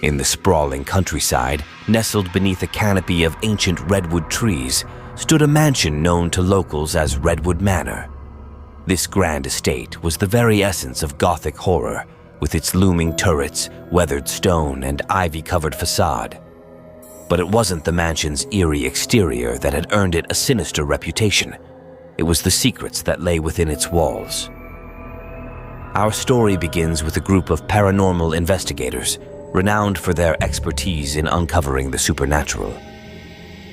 In the sprawling countryside, nestled beneath a canopy of ancient redwood trees, stood a mansion known to locals as Redwood Manor. This grand estate was the very essence of Gothic horror, with its looming turrets, weathered stone, and ivy-covered facade. But it wasn't the mansion's eerie exterior that had earned it a sinister reputation. It was the secrets that lay within its walls. Our story begins with a group of paranormal investigators, renowned for their expertise in uncovering the supernatural.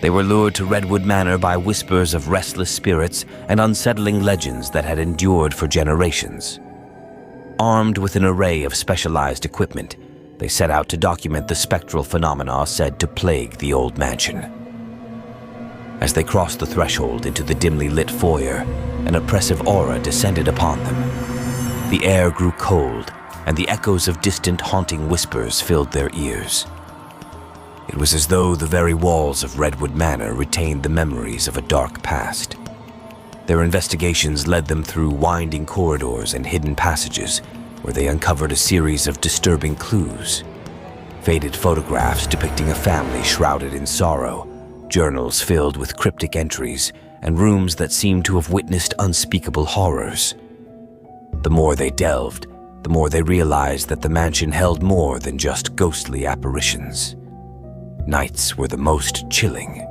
They were lured to Redwood Manor by whispers of restless spirits and unsettling legends that had endured for generations. Armed with an array of specialized equipment, they set out to document the spectral phenomena said to plague the old mansion. As they crossed the threshold into the dimly lit foyer, an oppressive aura descended upon them. The air grew cold, and the echoes of distant haunting whispers filled their ears. It was as though the very walls of Redwood Manor retained the memories of a dark past. Their investigations led them through winding corridors and hidden passages, where they uncovered a series of disturbing clues. Faded photographs depicting a family shrouded in sorrow, journals filled with cryptic entries, and rooms that seemed to have witnessed unspeakable horrors. The more they delved, the more they realized that the mansion held more than just ghostly apparitions. Nights were the most chilling.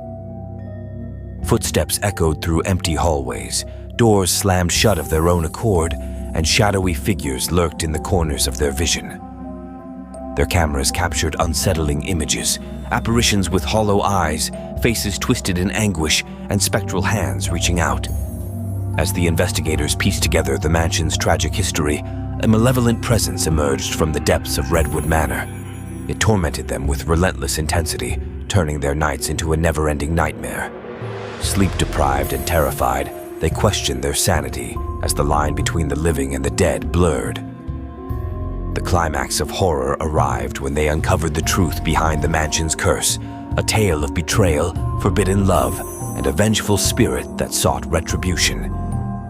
Footsteps echoed through empty hallways, doors slammed shut of their own accord, and shadowy figures lurked in the corners of their vision. Their cameras captured unsettling images, apparitions with hollow eyes, faces twisted in anguish, and spectral hands reaching out. As the investigators pieced together the mansion's tragic history, a malevolent presence emerged from the depths of Redwood Manor. It tormented them with relentless intensity, turning their nights into a never-ending nightmare. Sleep-deprived and terrified, they questioned their sanity as the line between the living and the dead blurred. The climax of horror arrived when they uncovered the truth behind the mansion's curse, a tale of betrayal, forbidden love, and a vengeful spirit that sought retribution.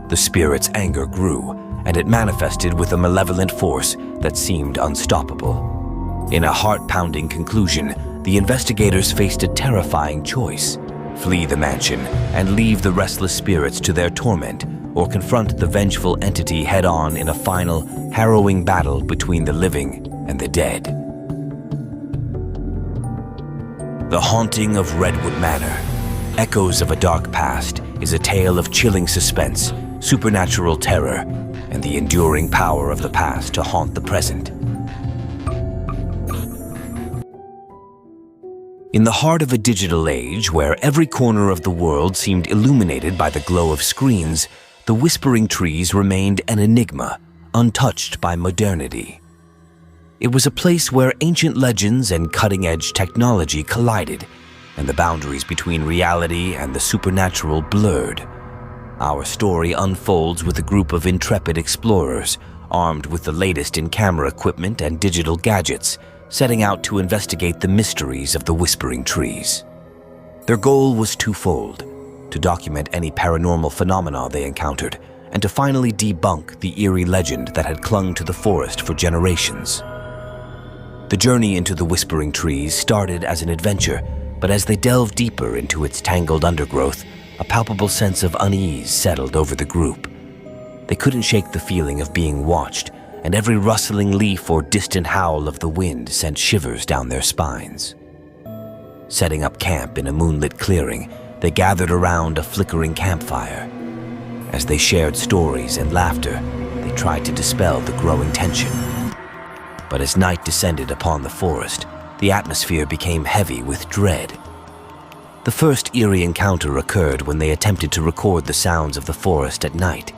The spirit's anger grew, and it manifested with a malevolent force that seemed unstoppable. In a heart-pounding conclusion, the investigators faced a terrifying choice: flee the mansion and leave the restless spirits to their torment, or confront the vengeful entity head-on in a final, harrowing battle between the living and the dead. The Haunting of Redwood Manor, Echoes of a Dark Past, is a tale of chilling suspense, supernatural terror, and the enduring power of the past to haunt the present. In the heart of a digital age where every corner of the world seemed illuminated by the glow of screens, the Whispering Trees remained an enigma, untouched by modernity. It was a place where ancient legends and cutting-edge technology collided, and the boundaries between reality and the supernatural blurred. Our story unfolds with a group of intrepid explorers, armed with the latest in camera equipment and digital gadgets, setting out to investigate the mysteries of the Whispering Trees. Their goal was twofold: to document any paranormal phenomena they encountered, and to finally debunk the eerie legend that had clung to the forest for generations. The journey into the Whispering Trees started as an adventure, but as they delved deeper into its tangled undergrowth, a palpable sense of unease settled over the group. They couldn't shake the feeling of being watched, and every rustling leaf or distant howl of the wind sent shivers down their spines. Setting up camp in a moonlit clearing, they gathered around a flickering campfire. As they shared stories and laughter, they tried to dispel the growing tension. But as night descended upon the forest, the atmosphere became heavy with dread. The first eerie encounter occurred when they attempted to record the sounds of the forest at night.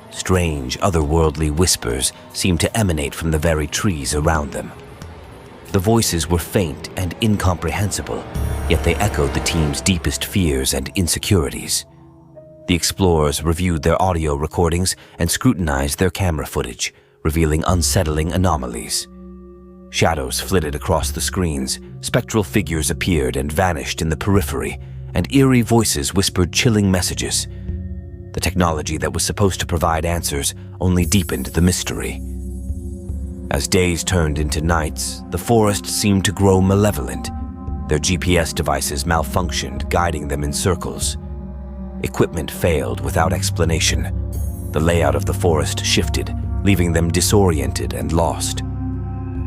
Strange, otherworldly whispers seemed to emanate from the very trees around them. The voices were faint and incomprehensible, yet they echoed the team's deepest fears and insecurities. The explorers reviewed their audio recordings and scrutinized their camera footage, revealing unsettling anomalies. Shadows flitted across the screens, spectral figures appeared and vanished in the periphery, and eerie voices whispered chilling messages. The technology that was supposed to provide answers only deepened the mystery. As days turned into nights, the forest seemed to grow malevolent. Their GPS devices malfunctioned, guiding them in circles. Equipment failed without explanation. The layout of the forest shifted, leaving them disoriented and lost.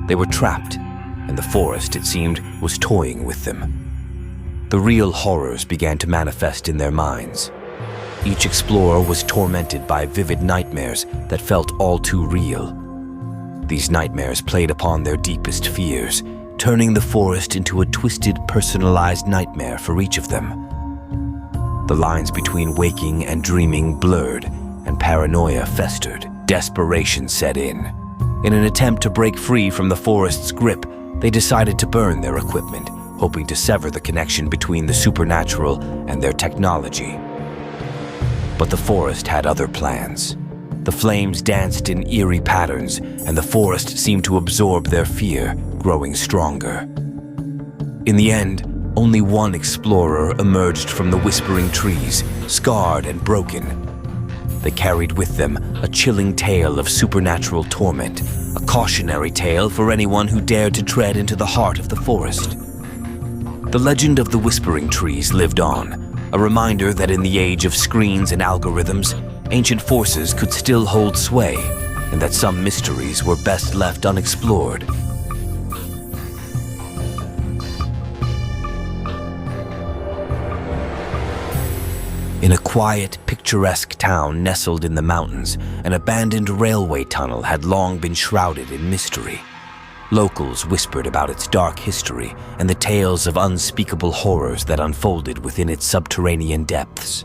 They were trapped, and the forest, it seemed, was toying with them. The real horrors began to manifest in their minds. Each explorer was tormented by vivid nightmares that felt all too real. These nightmares played upon their deepest fears, turning the forest into a twisted, personalized nightmare for each of them. The lines between waking and dreaming blurred, and paranoia festered. Desperation set in. In an attempt to break free from the forest's grip, they decided to burn their equipment, hoping to sever the connection between the supernatural and their technology. But the forest had other plans. The flames danced in eerie patterns, and the forest seemed to absorb their fear, growing stronger. In the end, only one explorer emerged from the whispering trees, scarred and broken. They carried with them a chilling tale of supernatural torment, a cautionary tale for anyone who dared to tread into the heart of the forest. The legend of the whispering trees lived on, a reminder that in the age of screens and algorithms, ancient forces could still hold sway, and that some mysteries were best left unexplored. In a quiet, picturesque town nestled in the mountains, an abandoned railway tunnel had long been shrouded in mystery. Locals whispered about its dark history and the tales of unspeakable horrors that unfolded within its subterranean depths.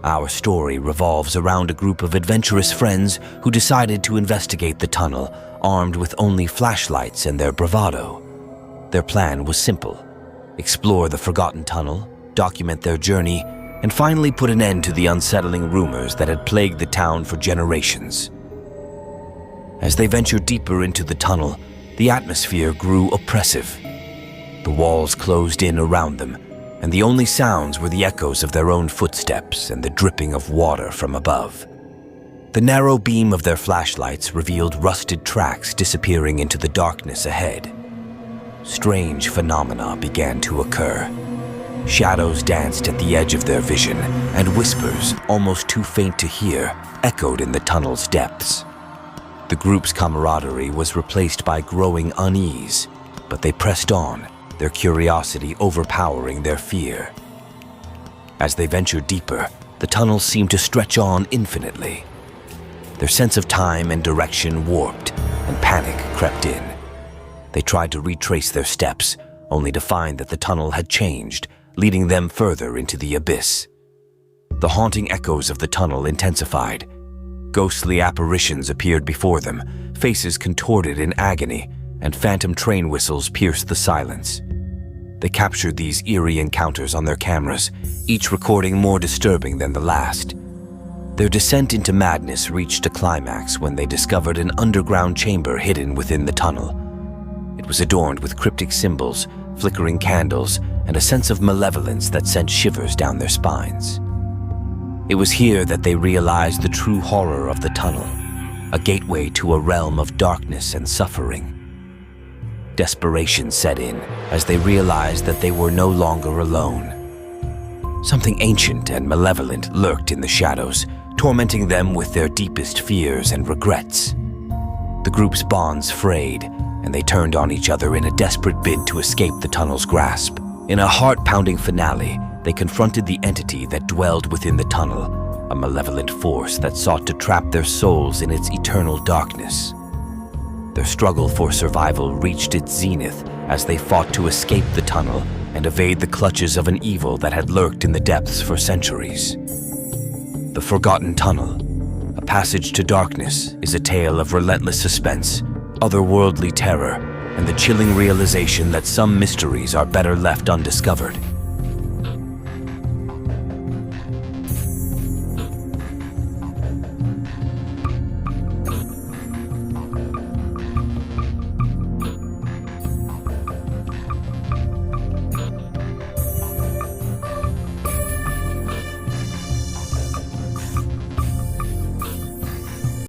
Our story revolves around a group of adventurous friends who decided to investigate the tunnel, armed with only flashlights and their bravado. Their plan was simple: explore the forgotten tunnel, document their journey, and finally put an end to the unsettling rumors that had plagued the town for generations. As they ventured deeper into the tunnel, the atmosphere grew oppressive. The walls closed in around them, and the only sounds were the echoes of their own footsteps and the dripping of water from above. The narrow beam of their flashlights revealed rusted tracks disappearing into the darkness ahead. Strange phenomena began to occur. Shadows danced at the edge of their vision, and whispers, almost too faint to hear, echoed in the tunnel's depths. The group's camaraderie was replaced by growing unease, but they pressed on, their curiosity overpowering their fear. As they ventured deeper, the tunnel seemed to stretch on infinitely. Their sense of time and direction warped, and panic crept in. They tried to retrace their steps, only to find that the tunnel had changed, leading them further into the abyss. The haunting echoes of the tunnel intensified. Ghostly apparitions appeared before them, faces contorted in agony, and phantom train whistles pierced the silence. They captured these eerie encounters on their cameras, each recording more disturbing than the last. Their descent into madness reached a climax when they discovered an underground chamber hidden within the tunnel. It was adorned with cryptic symbols, flickering candles, and a sense of malevolence that sent shivers down their spines. It was here that they realized the true horror of the tunnel, a gateway to a realm of darkness and suffering. Desperation set in as they realized that they were no longer alone. Something ancient and malevolent lurked in the shadows, tormenting them with their deepest fears and regrets. The group's bonds frayed, and they turned on each other in a desperate bid to escape the tunnel's grasp. In a heart-pounding finale, they confronted the entity that dwelled within the tunnel, a malevolent force that sought to trap their souls in its eternal darkness. Their struggle for survival reached its zenith as they fought to escape the tunnel and evade the clutches of an evil that had lurked in the depths for centuries. The Forgotten Tunnel, a passage to darkness, is a tale of relentless suspense, otherworldly terror, and the chilling realization that some mysteries are better left undiscovered.